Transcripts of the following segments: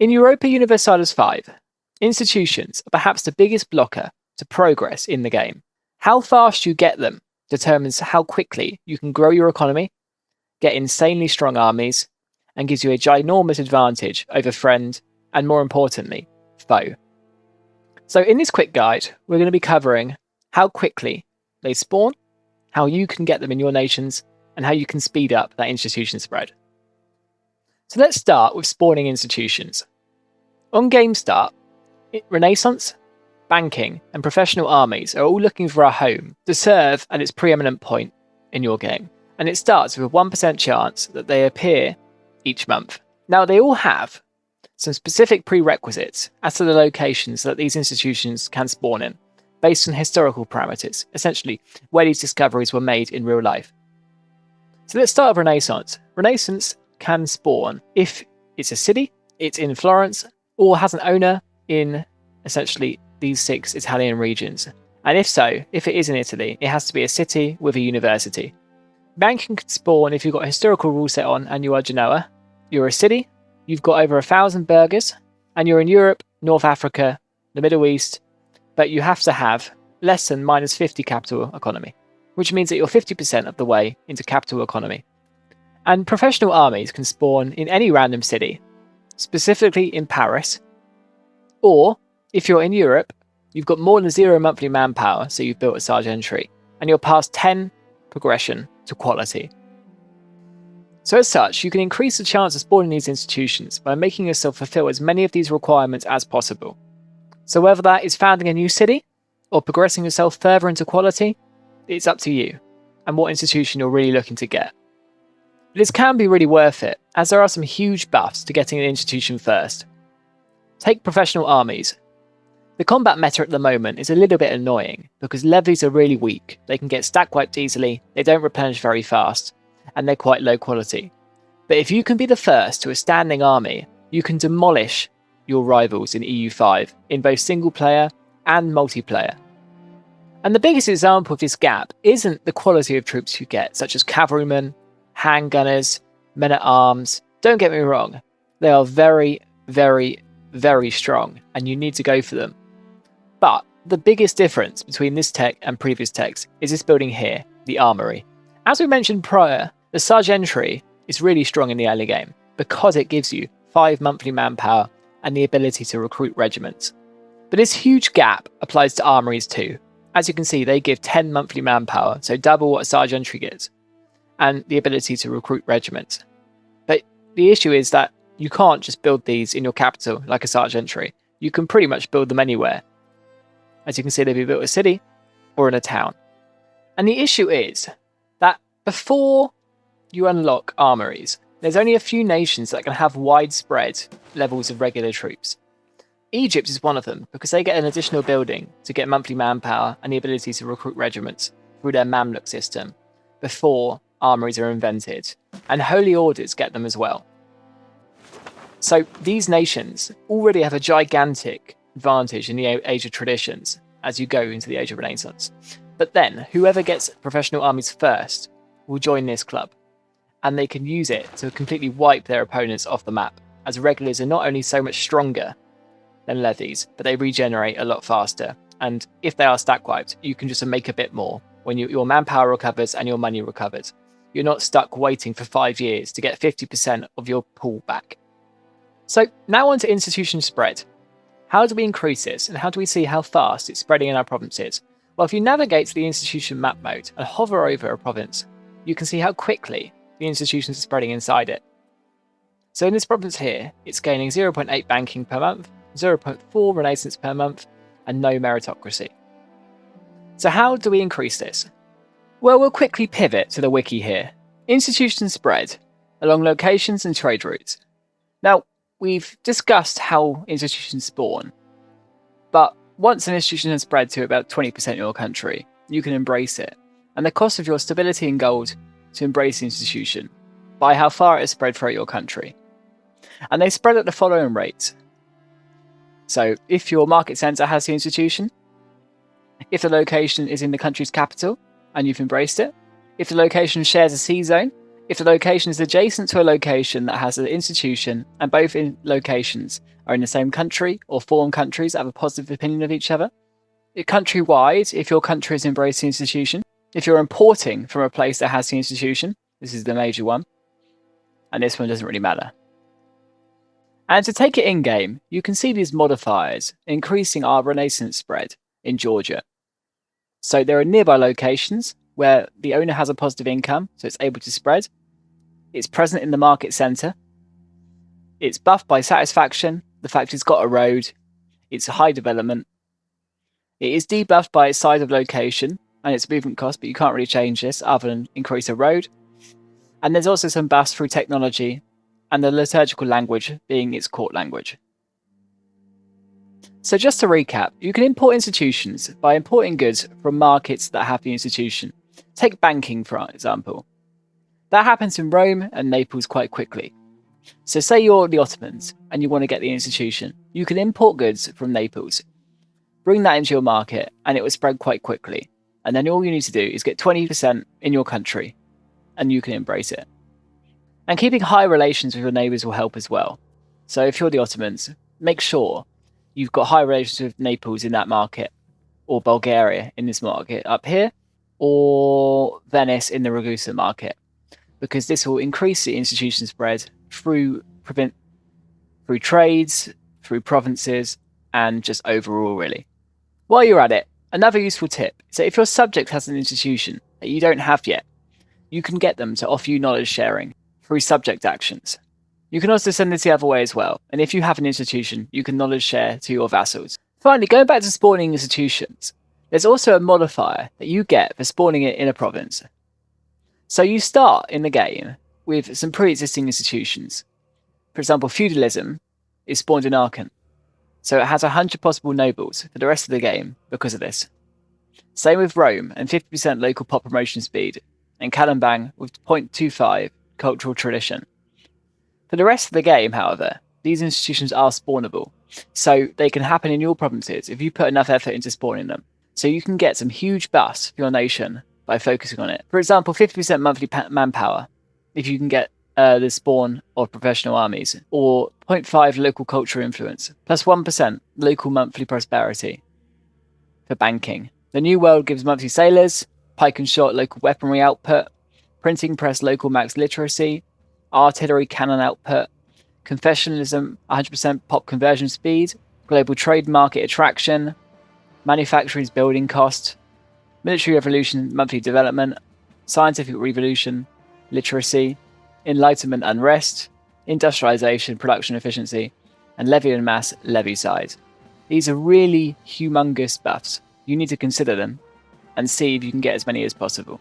In Europa Universalis 5, institutions are perhaps the biggest blocker to progress in the game. How fast you get them determines how quickly you can grow your economy, get insanely strong armies, and gives you a ginormous advantage over friend and, more importantly, foe. So in this quick guide, we're going to be covering how quickly they spawn, how you can get them in your nations, and how you can speed up that institution spread. So let's start with spawning institutions. On game start, Renaissance, banking, and professional armies are all looking for a home to serve at its preeminent point in your game, and it starts with a 1% chance that they appear each month. Now, they all have some specific prerequisites as to the locations that these institutions can spawn in, based on historical parameters, essentially where these discoveries were made in real life. So let's start with Renaissance. Renaissance can spawn if it's a city, it's in Florence, or has an owner in essentially these 6 Italian regions. And if so, if it is in Italy, it has to be a city with a university. Banking can spawn if you've got a historical rule set on and you are Genoa. You're a city, you've got over 1,000 burghers, and you're in Europe, North Africa, the Middle East, but you have to have less than minus 50 capital economy, which means that you're 50% of the way into capital economy. And professional armies can spawn in any random city, specifically in Paris, or if you're in Europe, you've got more than 0 monthly manpower, so you've built a sergeantry, and you're past 10 progression to quality. So as such, you can increase the chance of spawning these institutions by making yourself fulfill as many of these requirements as possible. So whether that is founding a new city, or progressing yourself further into quality, it's up to you, and what institution you're really looking to get. But this can be really worth it, as there are some huge buffs to getting an institution first. Take professional armies. The combat meta at the moment is a little bit annoying, because levies are really weak, they can get stack wiped easily, they don't replenish very fast, and they're quite low quality. But if you can be the first to a standing army, you can demolish your rivals in EU5 in both single player and multiplayer. And the biggest example of this gap isn't the quality of troops you get, such as cavalrymen, handgunners, men-at-arms. Don't get me wrong, they are very, very, very strong, and you need to go for them. But the biggest difference between this tech and previous techs is this building here, the armory. As we mentioned prior, the sergeantry is really strong in the early game because it gives you 5 monthly manpower and the ability to recruit regiments. But this huge gap applies to armories too. As you can see, they give 10 monthly manpower, so double what a sergeantry gets, and the ability to recruit regiments. But the issue is that you can't just build these in your capital like a sergeantry. You can pretty much build them anywhere. As you can see, they'll be built in a city or in a town. And the issue is that before you unlock armories, there's only a few nations that can have widespread levels of regular troops. Egypt is one of them because they get an additional building to get monthly manpower and the ability to recruit regiments through their Mamluk system before armories are invented, and holy orders get them as well. So these nations already have a gigantic advantage in the Age of Traditions as you go into the Age of Renaissance. But then whoever gets professional armies first will join this club, and they can use it to completely wipe their opponents off the map, as regulars are not only so much stronger than levies, but they regenerate a lot faster. And if they are stack wiped, you can just make a bit more when your manpower recovers and your money recovers. You're not stuck waiting for 5 years to get 50% of your pool back. So now on to institution spread. How do we increase this, and how do we see how fast it's spreading in our provinces? Well, if you navigate to the institution map mode and hover over a province, you can see how quickly the institutions are spreading inside it. So in this province here, it's gaining 0.8 banking per month, 0.4 Renaissance per month, and no meritocracy. So how do we increase this? Well, we'll quickly pivot to the wiki here. Institution spread along locations and trade routes. Now, we've discussed how institutions spawn, but once an institution has spread to about 20% of your country, you can embrace it. And the cost of your stability in gold to embrace the institution by how far it has spread throughout your country. And they spread at the following rates. So if your market centre has the institution, if the location is in the country's capital and you've embraced it, if the location shares a sea zone If the location is adjacent to a location that has an institution and both locations are in the same country or form countries that have a positive opinion of each other. Countrywide, if your country is embracing the institution. If you're importing from a place that has the institution, this is the major one. And this one doesn't really matter. And to take it in-game, you can see these modifiers increasing our Renaissance spread in Georgia. So there are nearby locations where the owner has a positive income, so it's able to spread. It's present in the market centre. It's buffed by satisfaction, the fact it's got a road. It's a high development. It is debuffed by its size of location and its movement cost, but you can't really change this other than increase a road. And there's also some buffs through technology and the liturgical language being its court language. So just to recap, you can import institutions by importing goods from markets that have the institution. Take banking, for example. That happens in Rome and Naples quite quickly. So say you're the Ottomans and you want to get the institution. You can import goods from Naples, bring that into your market, and it will spread quite quickly. And then all you need to do is get 20% in your country, and you can embrace it. And keeping high relations with your neighbours will help as well. So if you're the Ottomans, make sure you've got high relations with Naples in that market, or Bulgaria in this market up here, or Venice in the Ragusa market, because this will increase the institution spread through trades, through provinces, and just overall, really. While you're at it, another useful tip is that if your subject has an institution that you don't have yet, you can get them to offer you knowledge sharing through subject actions. You can also send this the other way as well, and if you have an institution, you can knowledge share to your vassals. Finally, going back to spawning institutions, there's also a modifier that you get for spawning it in a province. So you start in the game with some pre-existing institutions. For example, feudalism is spawned in Aachen, so it has 100 possible nobles for the rest of the game because of this. Same with Rome and 50% local pop promotion speed, and Kalimbang with 0.25 cultural tradition. For the rest of the game, however, these institutions are spawnable, so they can happen in your provinces if you put enough effort into spawning them. So you can get some huge buffs for your nation by focusing on it. For example, 50% monthly manpower, if you can get the spawn of professional armies, or 0.5 local cultural influence, plus 1% local monthly prosperity for banking. The New World gives monthly sailors, pike and shot local weaponry output, printing press local max literacy, artillery cannon output, confessionalism 100% pop conversion speed, global trade market attraction, manufacturing's building cost, military revolution monthly development, scientific revolution, literacy, enlightenment unrest, industrialization production efficiency, and levy en masse levy size. These are really humongous buffs. You need to consider them and see if you can get as many as possible.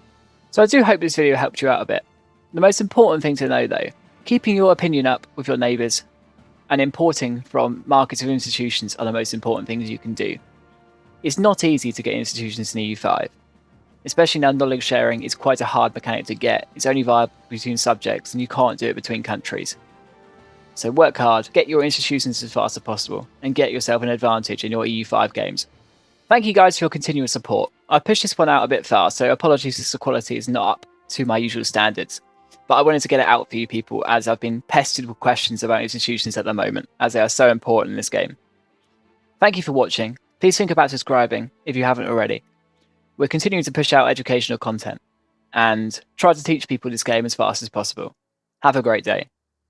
So I do hope this video helped you out a bit. The most important thing to know though, keeping your opinion up with your neighbours and importing from markets of institutions are the most important things you can do. It's not easy to get institutions in EU5. Especially now knowledge sharing is quite a hard mechanic to get. It's only viable between subjects and you can't do it between countries. So work hard, get your institutions as fast as possible, and get yourself an advantage in your EU5 games. Thank you guys for your continuous support. I pushed this one out a bit fast, so apologies if the quality is not up to my usual standards. But I wanted to get it out for you people as I've been pestered with questions about institutions at the moment, as they are so important in this game. Thank you for watching. Please think about subscribing if you haven't already. We're continuing to push out educational content and try to teach people this game as fast as possible. Have a great day.